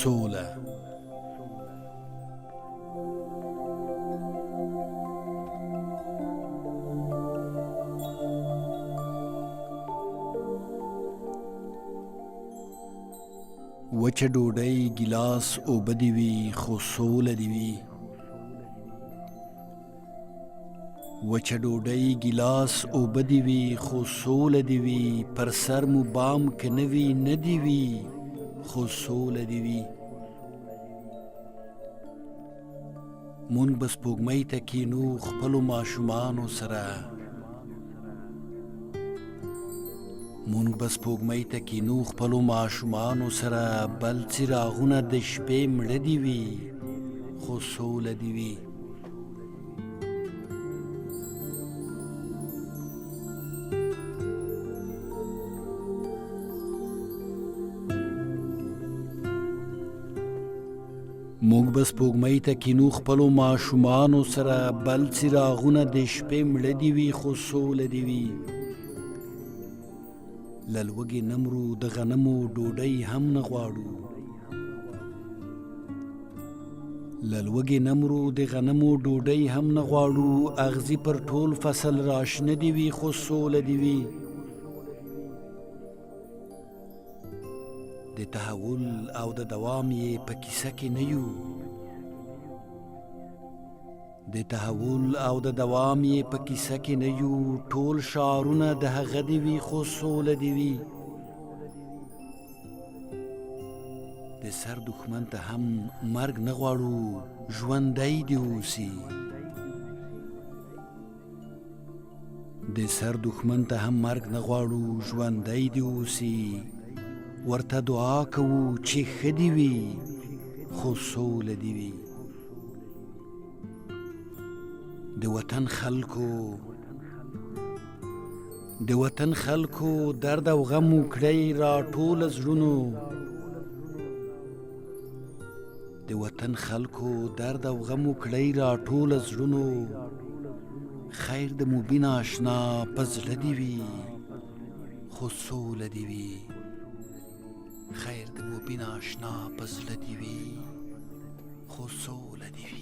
سوله. وچه ډوډۍ ګیلاس اوبه دې وي خو سوله دې وي. وچه ډوډۍ ګیلاس اوبه دې وي خو سوله دې وي. پر سر مو بام که نه وي نه دې وي خو سوله دې وي. مونږ به سپوږمۍ ته کینو خپلو ماشومانو سره. مونږ به سپوږمۍ ته کینو خپلو ماشومانو سره. بل څراغونه د شپې مړه دې وي خو سوله دې وي. موږ به سپوږمۍ ته کینو خپلو ماشومانو سره. بل څراغونه د شپې مړه دې وي خو سوله دې وي. له لوږې نه مرو د غنمو ډوډۍ هم نه غواړو. له لوږې نه مرو د غنمو ډوډۍ هم نه غواړو. اغزي پر ټول فصل راشنه دې وي خو سوله دې وي. د تحول او د دوام یې په کیسه کې نه یو. د تحول او د دوام یې په کیسه کې نه یو. ټول شعارونه د هغه دې وي خو سوله دې وي. د سر دښمن ته هم مرګ نه غواړو ژوندی دې اوسي. د سر دښمن ته هم مرګ نه غواړو ژوندی دې اوسي. ورته دعا کوو چې ښه دې وي خو سوله دې وي. د وطن خلکو درد او غم مو کړی راټول زړونو. د وطن خلکو درد او غم مو کړی راټول زړونو. خیر د مبین آشنا په زړه دې وي خو سوله دې وي. خیر د مبین آشنا په زړه دې وي خو سوله دې وي.